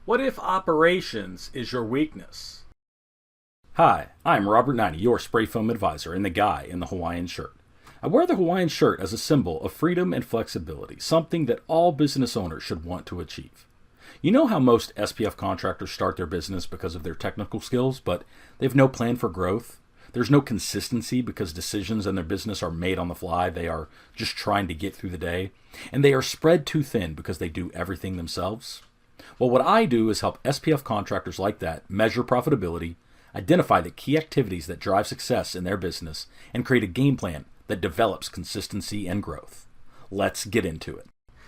What if operations is your weakness? Hi, I'm Robert Naini, your spray foam advisor and the guy in the Hawaiian shirt. I wear the Hawaiian shirt as a symbol of freedom and flexibility, something that all business owners should want to achieve. You know how most SPF contractors start their business because of their technical skills, but they have no plan for growth? There's no consistency because decisions in their business are made on the fly. They are just trying to get through the day. And they are spread too thin because they do everything themselves. Well, what I do is help SPF contractors like that measure profitability, identify the key activities that drive success in their business, and create a game plan that develops consistency and growth. Let's get into it.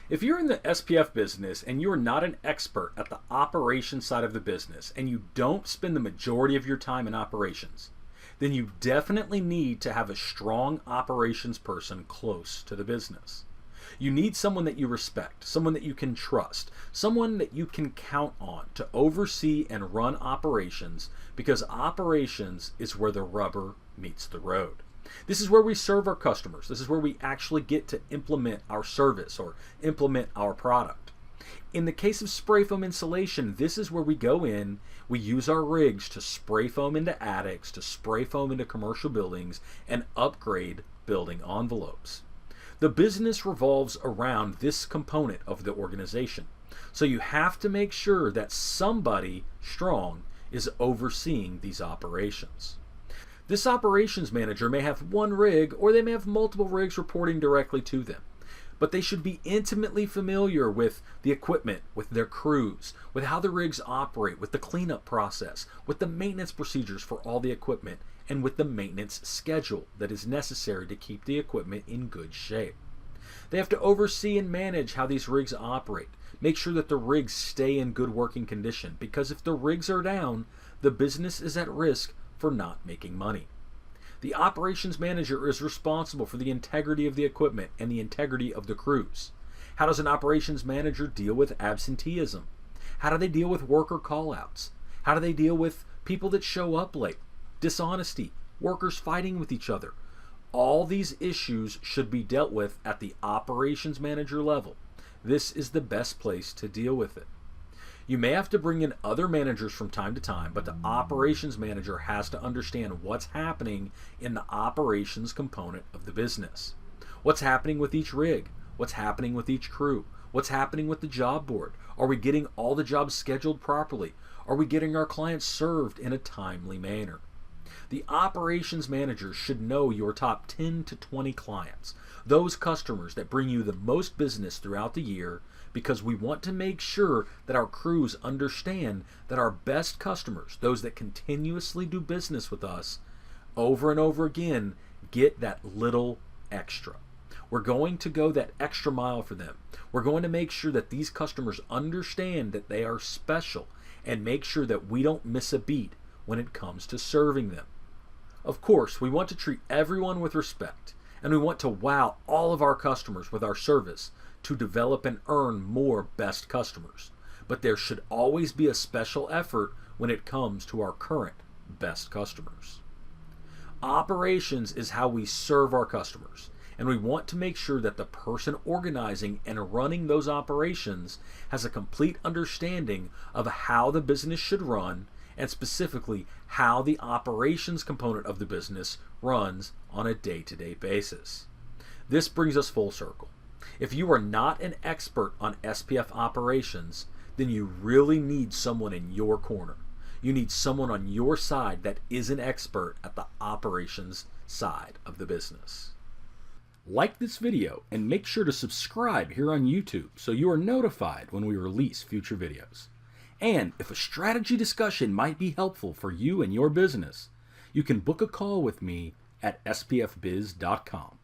If you're in the SPF business and you're not an expert at the operations side of the business and you don't spend the majority of your time in operations, then you definitely need to have a strong operations person close to the business. You need someone that you respect, someone that you can trust, someone that you can count on to oversee and run operations, because operations is where the rubber meets the road. This is where we serve our customers. This is where we actually get to implement our service or implement our product. In the case of spray foam insulation, this is where we go in, we use our rigs to spray foam into attics, to spray foam into commercial buildings, and upgrade building envelopes. The business revolves around this component of the organization. So you have to make sure that somebody strong is overseeing these operations. This operations manager may have one rig, or they may have multiple rigs reporting directly to them. But they should be intimately familiar with the equipment, with their crews, with how the rigs operate, with the cleanup process, with the maintenance procedures for all the equipment, and with the maintenance schedule that is necessary to keep the equipment in good shape. They have to oversee and manage how these rigs operate. Make sure that the rigs stay in good working condition, because if the rigs are down, the business is at risk for not making money. The operations manager is responsible for the integrity of the equipment and the integrity of the crews. How does an operations manager deal with absenteeism? How do they deal with worker call-outs? How do they deal with people that show up late? Dishonesty, workers fighting with each other. All these issues should be dealt with at the operations manager level. This is the best place to deal with it. You may have to bring in other managers from time to time, but the operations manager has to understand what's happening in the operations component of the business. What's happening with each rig? What's happening with each crew? What's happening with the job board? Are we getting all the jobs scheduled properly? Are we getting our clients served in a timely manner? The operations manager should know your top 10 to 20 clients, those customers that bring you the most business throughout the year, because we want to make sure that our crews understand that our best customers, those that continuously do business with us over and over again, get that little extra. We're going to go that extra mile for them. We're going to make sure that these customers understand that they are special and make sure that we don't miss a beat when it comes to serving them. Of course, we want to treat everyone with respect, and we want to wow all of our customers with our service to develop and earn more best customers. But there should always be a special effort when it comes to our current best customers. Operations is how we serve our customers, and we want to make sure that the person organizing and running those operations has a complete understanding of how the business should run, and specifically how the operations component of the business runs on a day-to-day basis. This brings us full circle. If you are not an expert on SPF operations, then you really need someone in your corner. You need someone on your side that is an expert at the operations side of the business. Like this video and make sure to subscribe here on YouTube so you are notified when we release future videos. And if a strategy discussion might be helpful for you and your business, you can book a call with me at spfbiz.com.